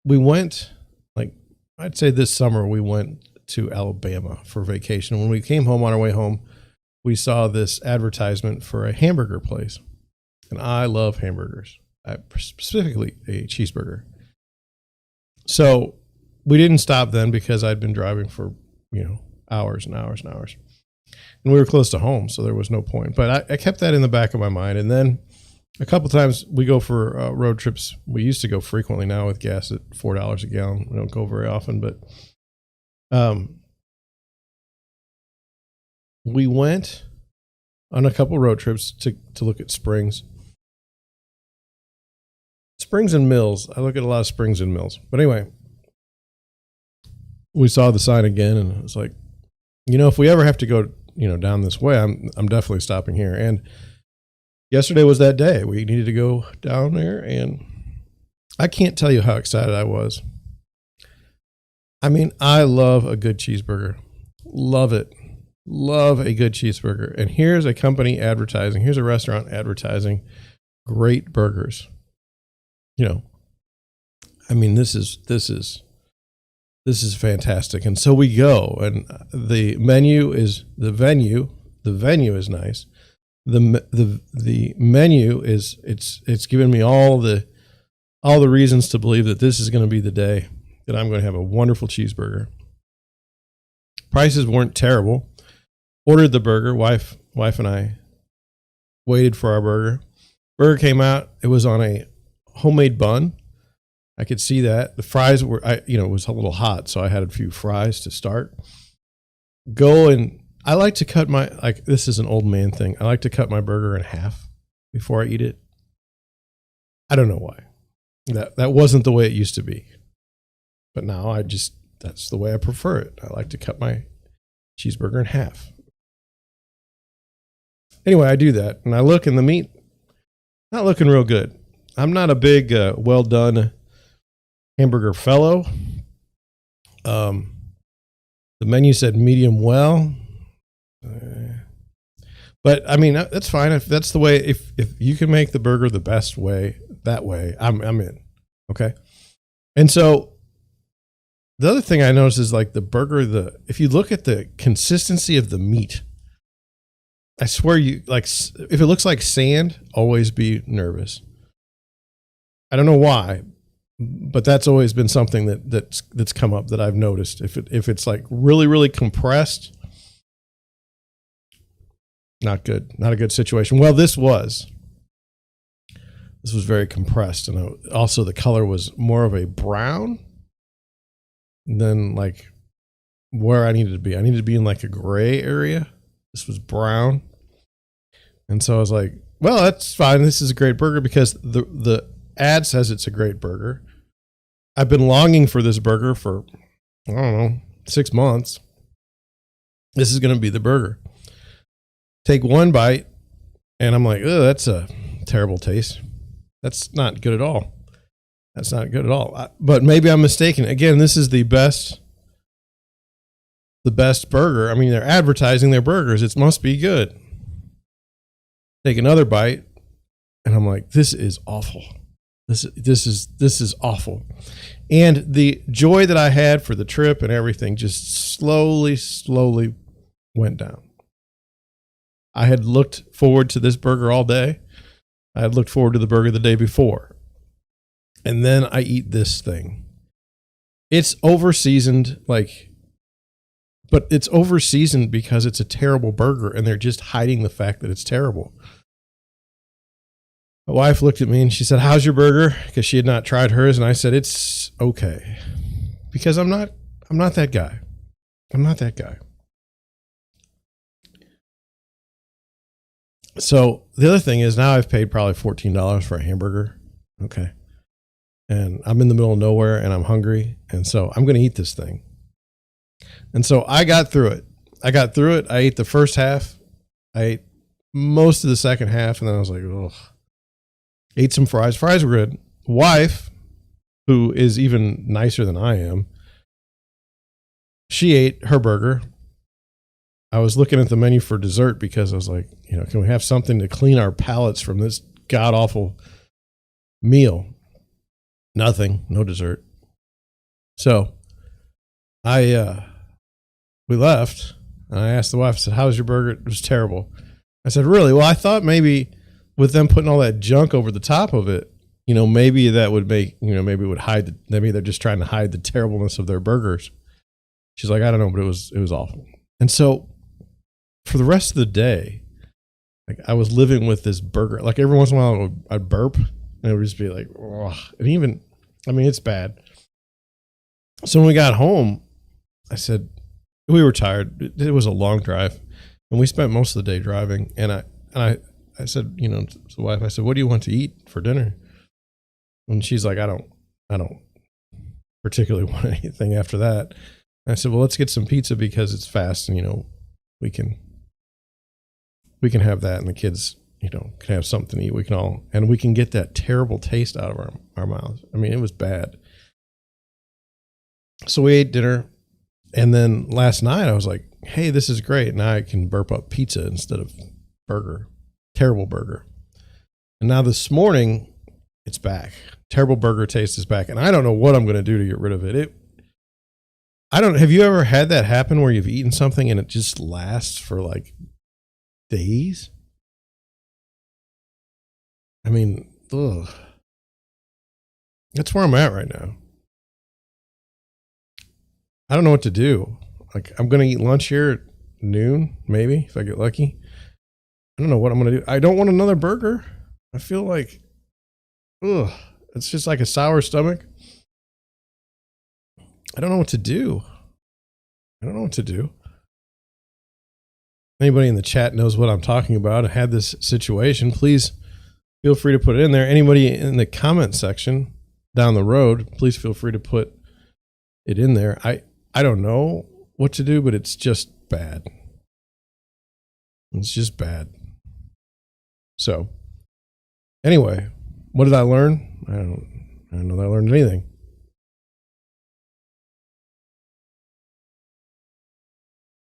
we went, like, I'd say this summer we went to Alabama for vacation. When we came home on our way home, we saw this advertisement for a hamburger place. And I love hamburgers, specifically a cheeseburger. So we didn't stop then because I'd been driving for, hours and hours and hours. And we were close to home, so there was no point. But I kept that in the back of my mind. And then a couple times we go for road trips. We used to go frequently. Now with gas at $4 a gallon, we don't go very often. But we went on a couple road trips to look at springs. Springs and mills. I look at a lot of springs and mills. But anyway, we saw the sign again, and it was like, if we ever have to go, down this way, I'm definitely stopping here. And yesterday was that day. We needed to go down there, and I can't tell you how excited I was. I mean, I love a good cheeseburger. Love it. Love a good cheeseburger. And here's a company advertising. Here's a restaurant advertising great burgers. I mean, this is fantastic. And so we go, and the venue is nice. The menu is it's given me all the reasons to believe that this is going to be the day that I'm going to have a wonderful cheeseburger. Prices weren't terrible. Ordered the burger. Wife and I waited for our burger. Burger came out. It was on a homemade bun. I could see that. The fries were, it was a little hot, so I had a few fries to start. I like to cut this is an old man thing. I like to cut my burger in half before I eat it. I don't know why. That wasn't the way it used to be. But now that's the way I prefer it. I like to cut my cheeseburger in half. Anyway, I do that, and I look, and the meat, not looking real good. I'm not a big, well-done hamburger fellow. The menu said medium well. But, I mean, that's fine. If that's the way, if you can make the burger the best way, that way, I'm in. Okay? And so, the other thing I noticed is, like, the burger, if you look at the consistency of the meat, I swear if it looks like sand, always be nervous. I don't know why, but that's always been something that's come up that I've noticed. If it's like really, really compressed, not good, not a good situation. Well, this was very compressed, and also the color was more of a brown than like where I needed to be. I needed to be in like a gray area. This was brown. And so I was like, well, that's fine. This is a great burger because the ad says it's a great burger. I've been longing for this burger for, I don't know, 6 months. This is going to be the burger. Take one bite, and I'm like, oh, that's a terrible taste. That's not good at all. That's not good at all. But maybe I'm mistaken. Again, this is the best burger. I mean, they're advertising their burgers. It must be good. Take another bite, and I'm like, this is awful. This is awful. And the joy that I had for the trip and everything just slowly went down. I had looked forward to this burger all day. I had looked forward to the burger the day before. And then I eat this thing. It's over-seasoned, but it's over-seasoned because it's a terrible burger, and they're just hiding the fact that it's terrible. My wife looked at me and she said, how's your burger? Because she had not tried hers. And I said, it's okay. Because I'm not that guy. I'm not that guy. So the other thing is, now I've paid probably $14 for a hamburger. Okay. And I'm in the middle of nowhere and I'm hungry. And so I'm going to eat this thing. And so I got through it. I ate the first half. I ate most of the second half. And then I was like, ugh. Ate some fries. Fries were good. Wife, who is even nicer than I am, she ate her burger. I was looking at the menu for dessert because I was like, can we have something to clean our palates from this god-awful meal? Nothing. No dessert. So we left, and I asked the wife, I said, "How was your burger?" It was terrible. I said, "Really?" Well, I thought maybe with them putting all that junk over the top of it, maybe that would make, maybe it would hide, maybe they're just trying to hide the terribleness of their burgers. She's like, "I don't know, but it was awful." And so for the rest of the day, like I was living with this burger. Like every once in a while I'd burp and it would just be like, ugh. And even, it's bad. So when we got home, I said, we were tired. It was a long drive and we spent most of the day driving. And I said, to the wife, I said, "What do you want to eat for dinner?" And she's like, I don't particularly want anything after that. And I said, "Well, let's get some pizza because it's fast and, we can have that and the kids, can have something to eat. We can get that terrible taste out of our mouths." It was bad. So we ate dinner. And then last night I was like, "Hey, this is great. Now I can burp up pizza instead of burger. Terrible burger." And now this morning it's back. Terrible burger taste is back. And I don't know what I'm going to do to get rid of it. Have you ever had that happen where you've eaten something and it just lasts for like days? Ugh. That's where I'm at right now. I don't know what to do. Like I'm going to eat lunch here at noon, maybe if I get lucky. I don't know what I'm going to do. I don't want another burger. I feel like, it's just like a sour stomach. I don't know what to do. Anybody in the chat knows what I'm talking about and had this situation, please feel free to put it in there. Anybody in the comment section down the road, please feel free to put it in there. I don't know what to do, but it's just bad. It's just bad. So anyway, what did I learn? I don't know that I learned anything.